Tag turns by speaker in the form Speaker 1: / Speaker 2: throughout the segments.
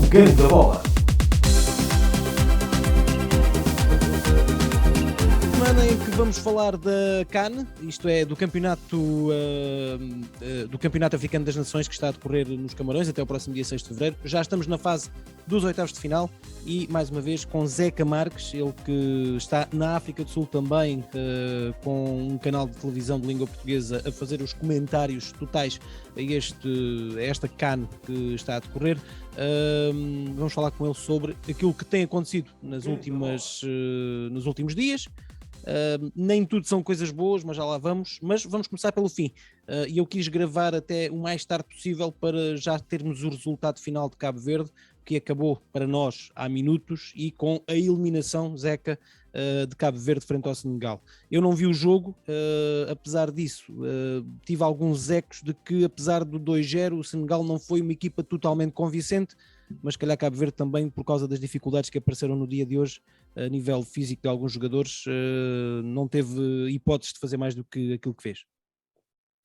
Speaker 1: Ganda Bola.
Speaker 2: Semana em que vamos falar da CAN, isto é, do campeonato africano das nações que está a decorrer nos Camarões até o próximo dia 6 de fevereiro. Já estamos na fase dos oitavos de final e, mais uma vez, com Zeca Marques, ele que está na África do Sul também, com um canal de televisão de língua portuguesa, a fazer os comentários totais a esta CAN que está a decorrer. Vamos falar com ele sobre aquilo que tem acontecido nos últimos dias. Nem tudo são coisas boas, mas já lá vamos. Mas vamos começar pelo fim. E eu quis gravar até o mais tarde possível para já termos o resultado final de Cabo Verde, que acabou para nós há minutos e com a eliminação, Zeca, de Cabo Verde frente ao Senegal. Eu não vi o jogo, apesar disso, tive alguns ecos de que, apesar do 2-0, o Senegal não foi uma equipa totalmente convincente, mas se calhar Cabo Verde também, por causa das dificuldades que apareceram no dia de hoje, a nível físico de alguns jogadores, não teve hipóteses de fazer mais do que aquilo que fez.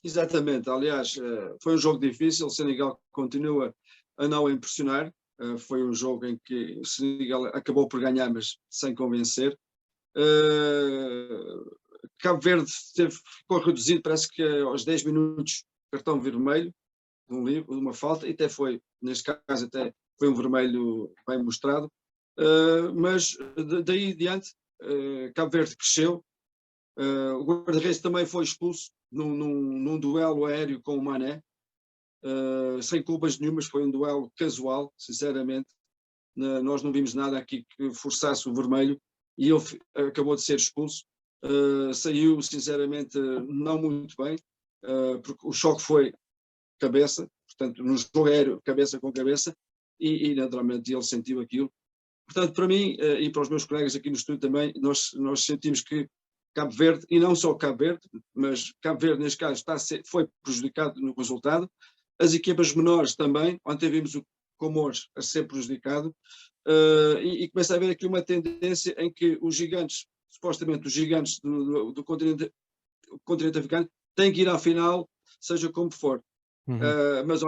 Speaker 3: Exatamente, aliás, foi um jogo difícil, o Senegal continua a não impressionar, foi um jogo em que o Senegal acabou por ganhar, mas sem convencer. Cabo Verde ficou reduzido, parece que aos 10 minutos, cartão vermelho, de uma falta, e até foi, neste caso, até foi um vermelho bem mostrado, mas daí adiante, Cabo Verde cresceu. O guarda-redes também foi expulso num duelo aéreo com o Mané, sem culpas nenhumas, foi um duelo casual, sinceramente. Nós não vimos nada aqui que forçasse o vermelho e ele acabou de ser expulso. Saiu, sinceramente, não muito bem, porque o choque foi cabeça, portanto, no jogo aéreo, cabeça com cabeça, e naturalmente ele sentiu aquilo. Portanto, para mim e para os meus colegas aqui no estúdio também, nós sentimos que Cabo Verde, e não só Cabo Verde, mas Cabo Verde, neste caso, foi prejudicado no resultado. As equipas menores também, ontem vimos o Comores a ser prejudicado, e começa a haver aqui uma tendência em que os gigantes, supostamente os gigantes do continente africano, têm que ir à final, seja como for. Mas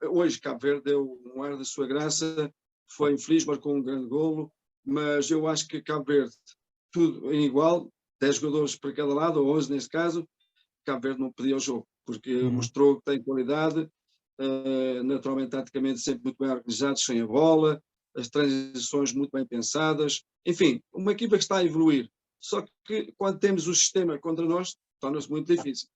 Speaker 3: hoje Cabo Verde deu um ar da sua graça, foi infeliz, marcou um grande golo, mas eu acho que Cabo Verde, tudo em igual, 10 jogadores para cada lado, ou 11 neste caso, Cabo Verde não pedia o jogo, porque mostrou que tem qualidade, naturalmente, taticamente, sempre muito bem organizados, sem a bola, as transições muito bem pensadas, enfim, uma equipa que está a evoluir. Só que quando temos o sistema contra nós, torna-se muito difícil.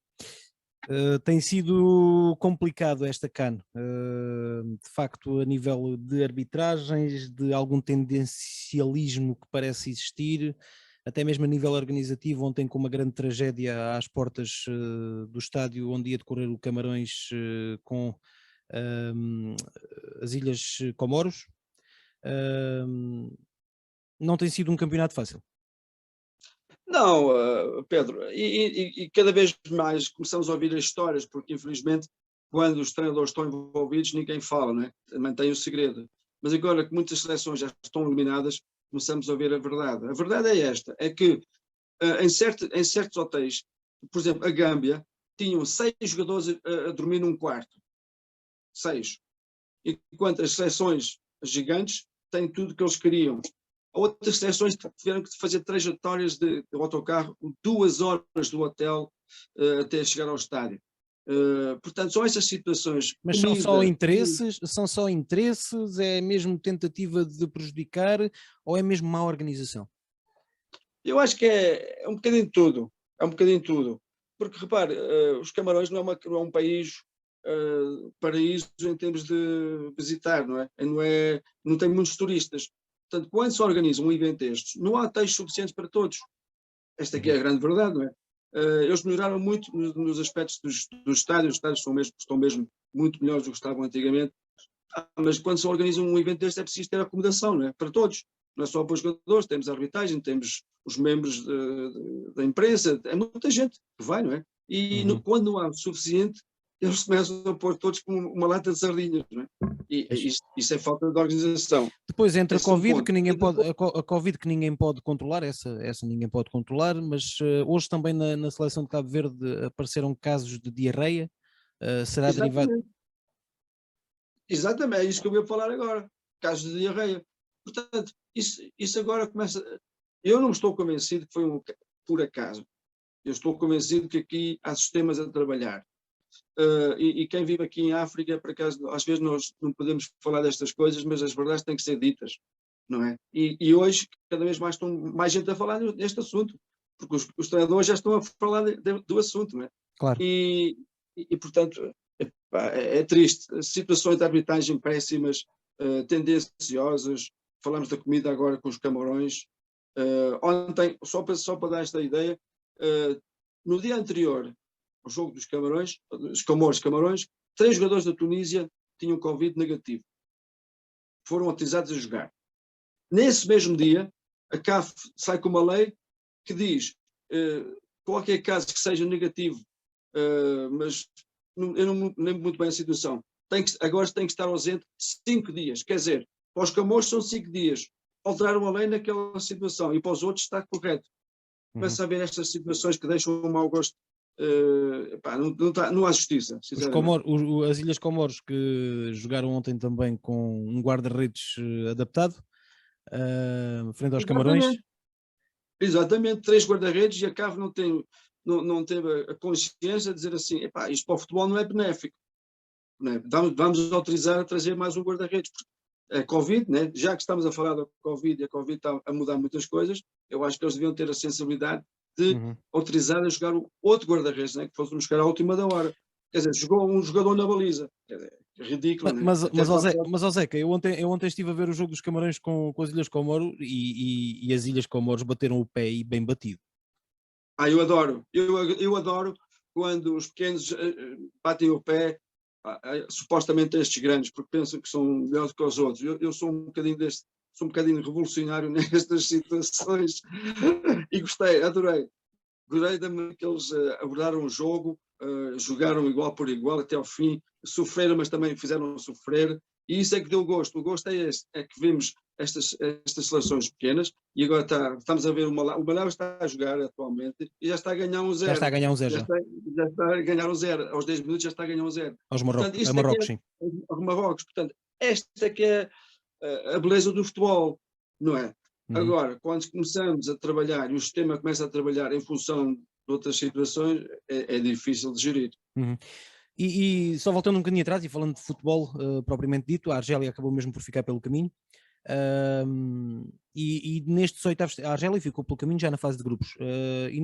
Speaker 2: Tem sido complicado esta CAN, de facto, a nível de arbitragens, de algum tendencialismo que parece existir, até mesmo a nível organizativo. Ontem, com uma grande tragédia às portas do estádio onde ia decorrer o Camarões com as Ilhas Comoros, não tem sido um campeonato fácil.
Speaker 3: Não, Pedro, e cada vez mais começamos a ouvir as histórias, porque infelizmente quando os treinadores estão envolvidos ninguém fala, não é? Mantém o segredo. Mas agora que muitas seleções já estão eliminadas, começamos a ouvir a verdade. A verdade é esta, é que em certos hotéis, por exemplo, a Gâmbia, tinham 6 jogadores a dormir num quarto. 6. Enquanto as seleções gigantes têm tudo que eles queriam. Outras seleções tiveram que fazer trajetórias de autocarro, 2 horas do hotel até chegar ao estádio. Portanto, são essas situações.
Speaker 2: Mas são só interesses, é mesmo tentativa de prejudicar ou é mesmo má organização?
Speaker 3: Eu acho que é um bocadinho de tudo. É um bocadinho de tudo. Porque, repare, os Camarões não é um país paraíso em termos de visitar, não é? Não tem muitos turistas. Portanto, quando se organiza um evento destes, não há hotéis suficientes para todos. Esta aqui é a grande verdade, não é? Eles melhoraram muito nos aspectos dos estádios. Os estádios estão mesmo muito melhores do que estavam antigamente. Mas quando se organiza um evento deste é preciso ter acomodação, não é? Para todos. Não é só para os jogadores, temos a arbitragem, temos os membros da imprensa, é muita gente que vai, não é? E quando não há o suficiente, eles começam a pôr todos como uma lata de sardinhas, não é? E isso é falta de organização.
Speaker 2: Depois entra a Covid, a Covid que ninguém pode controlar, essa ninguém pode controlar, mas hoje também na seleção de Cabo Verde apareceram casos de diarreia, será derivado...
Speaker 3: exatamente, é isso que eu ia falar agora, casos de diarreia. Portanto, isso agora começa. Eu não estou convencido que foi por acaso. Eu estou convencido que aqui há sistemas a trabalhar. E quem vive aqui em África, por acaso, às vezes nós não podemos falar destas coisas, mas as verdades têm que ser ditas, não é? E hoje, cada vez mais estão mais gente a falar neste assunto, porque os treinadores já estão a falar do assunto, não é?
Speaker 2: Claro.
Speaker 3: Portanto, é triste. Situações de arbitragem péssimas, tendenciosas. Falamos da comida agora com os Camarões. Ontem, só para dar esta ideia, no dia anterior ao jogo dos Camarões, os Camarões, 3 jogadores da Tunísia tinham Covid negativo. Foram autorizados a jogar. Nesse mesmo dia, a CAF sai com uma lei que diz qualquer caso que seja negativo, mas eu não me lembro muito bem a situação, agora tem que estar ausente 5 dias. Quer dizer, para os Camões são 5 dias. Alteraram a lei naquela situação e para os outros está correto. Começa a haver estas situações que deixam um mau gosto. Não há justiça, sinceramente.
Speaker 2: As Ilhas Comores, que jogaram ontem também com um guarda-redes adaptado, frente aos Camarões.
Speaker 3: Exatamente, 3 guarda-redes, e a CAF não teve a consciência de dizer assim, isto para o futebol não é benéfico. Não é? Vamos autorizar a trazer mais um guarda-redes. A Covid, né? Já que estamos a falar da Covid e a Covid está a mudar muitas coisas, eu acho que eles deviam ter a sensibilidade de autorizar a jogar o outro guarda-redes, né? Que fosse buscar à última da hora. Quer dizer, jogou um jogador na baliza. Quer dizer, é ridículo, né?
Speaker 2: Mas ó Zeca, eu ontem estive a ver o jogo dos Camarões com as Ilhas Comoro e as Ilhas Comoros bateram o pé e bem batido.
Speaker 3: Eu adoro. Eu adoro quando os pequenos batem o pé, supostamente estes grandes, porque pensam que são melhores que os outros. Eu sou um bocadinho revolucionário nestas situações e gostei, adorei. Gostei que eles abordaram o jogo, jogaram igual por igual até ao fim, sofreram, mas também fizeram sofrer, e isso é que deu gosto. O gosto é este, é que vemos estas seleções pequenas, e agora estamos a ver o Malawi está a jogar atualmente e já está a ganhar um 0.
Speaker 2: Já está a ganhar um 0
Speaker 3: já está a ganhar um 0, aos 10 minutos já está a ganhar um 0.
Speaker 2: Aos Marrocos, a Marrocos, sim.
Speaker 3: Aos Marrocos, portanto, esta é que é a beleza do futebol, não é? Agora, quando começamos a trabalhar e o sistema começa a trabalhar em função de outras situações, é difícil de gerir.
Speaker 2: E só voltando um bocadinho atrás e falando de futebol propriamente dito, a Argélia acabou mesmo por ficar pelo caminho. E nestes oitavos, a Argélia ficou pelo caminho já na fase de grupos. E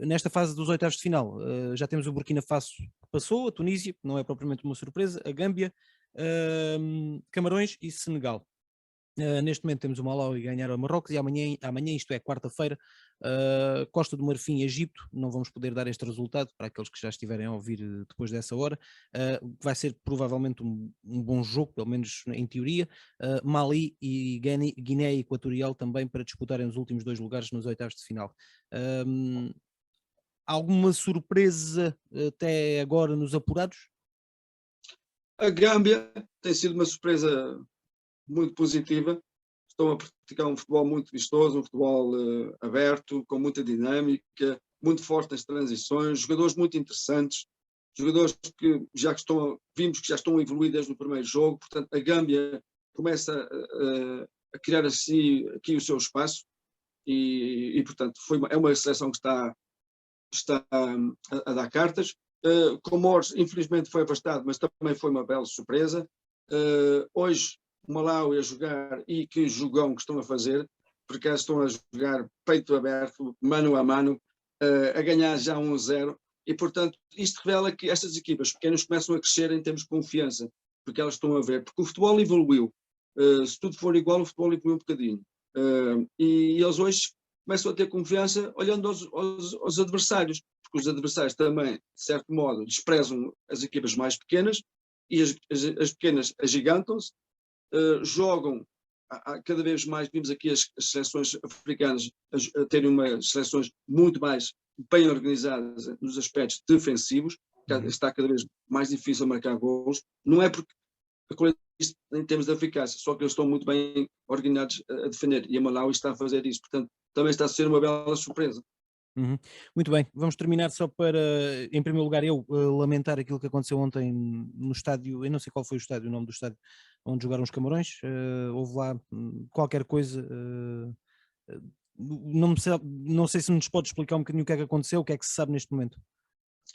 Speaker 2: nesta fase dos oitavos de final, já temos o Burkina Faso que passou, a Tunísia, que não é propriamente uma surpresa, a Gâmbia, Camarões e Senegal. Neste momento temos o Malawi ganhar a Marrocos e amanhã, isto é quarta-feira, Costa do Marfim e Egito. Não vamos poder dar este resultado para aqueles que já estiverem a ouvir depois dessa hora. Vai ser provavelmente um bom jogo, pelo menos em teoria. Mali e Guiné Equatorial também para disputarem os últimos 2 lugares nos oitavos de final. Alguma surpresa até agora nos apurados?
Speaker 3: A Gâmbia tem sido uma surpresa muito positiva. Estão a praticar um futebol muito vistoso, um futebol aberto, com muita dinâmica, muito forte nas transições, jogadores muito interessantes, jogadores que vimos que já estão a evoluir desde o primeiro jogo. Portanto, a Gâmbia começa a criar aqui o seu espaço e portanto, é uma seleção que está a dar cartas. Comores, infelizmente, foi afastado, mas também foi uma bela surpresa. Hoje, o Malawi a jogar, e que jogão que estão a fazer, porque estão a jogar peito aberto, mano a mano, a ganhar já 1-0, e portanto isto revela que estas equipas pequenas começam a crescer em termos de confiança, porque elas estão a ver, porque o futebol evoluiu, se tudo for igual, o futebol evoluiu um bocadinho, e eles hoje começam a ter confiança olhando aos adversários, porque os adversários também, de certo modo, desprezam as equipas mais pequenas, e as pequenas agigantam-se, jogam, cada vez mais vimos aqui as seleções africanas a terem umas seleções muito mais bem organizadas nos aspectos defensivos, está cada vez mais difícil marcar gols, não é porque a qualidade em termos de eficácia, só que eles estão muito bem organizados a defender, e a Malawi está a fazer isso, portanto também está a ser uma bela surpresa.
Speaker 2: Uhum. Muito bem, vamos terminar só para, em primeiro lugar, eu lamentar aquilo que aconteceu ontem no estádio, eu não sei qual foi o estádio, o nome do estádio onde jogaram os Camarões, houve lá qualquer coisa, eh, não sei se nos pode explicar um bocadinho o que é que aconteceu, o que é que se sabe neste momento.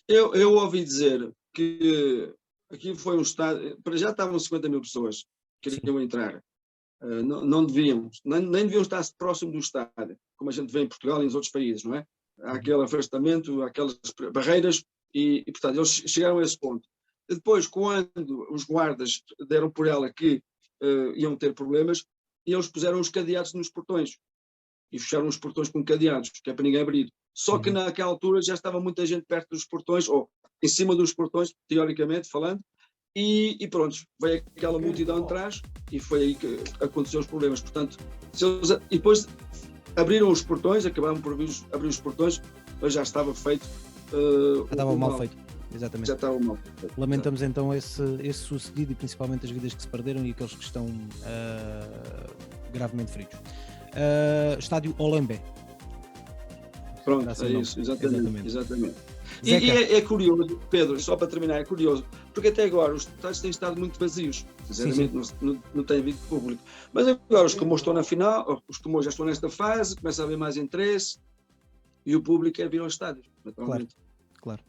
Speaker 3: Eu ouvi dizer que aquilo foi um estádio, para já estavam 50.000 pessoas que
Speaker 2: Sim.
Speaker 3: queriam entrar. Não deviam, nem deviam estar próximo do estádio, como a gente vê em Portugal e nos outros países, não é? Há aquele afastamento, há aquelas barreiras e, portanto, eles chegaram a esse ponto. E depois, quando os guardas deram por ela que iam ter problemas, eles puseram os cadeados nos portões e fecharam os portões com cadeados, que é para ninguém abrir. Só que naquela altura já estava muita gente perto dos portões, ou em cima dos portões, teoricamente falando, e pronto, veio aquela multidão atrás e foi aí que aconteceram os problemas. Portanto, e depois abriram os portões, acabaram por abrir os portões, mas já estava feito.
Speaker 2: Já estava mal feito, exatamente.
Speaker 3: Já estava mal feito.
Speaker 2: Lamentamos então esse sucedido e principalmente as vidas que se perderam e aqueles que estão gravemente feridos. Estádio Olembé.
Speaker 3: Pronto, é isso, exatamente. E é curioso, Pedro, só para terminar, é curioso, porque até agora os estádios têm estado muito vazios, sinceramente, não tem havido público. Mas agora os Comores estão na final, os Comores já estão nesta fase, começa a haver mais interesse e o público quer vir aos estádios, naturalmente.
Speaker 2: Claro.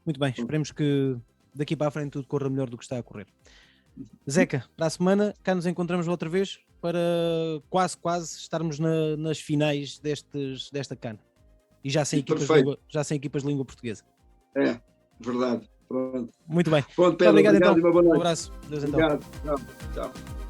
Speaker 2: Muito bem, esperemos que daqui para a frente tudo corra melhor do que está a correr. Zeca, para a semana cá nos encontramos outra vez para quase estarmos nas finais desta CAN. E já sem equipas de língua portuguesa.
Speaker 3: É, verdade. Pronto.
Speaker 2: Muito bem.
Speaker 3: Pronto, Pedro,
Speaker 2: obrigado então.
Speaker 3: E uma boa noite.
Speaker 2: Um abraço. Deus então.
Speaker 3: Obrigado. Tchau.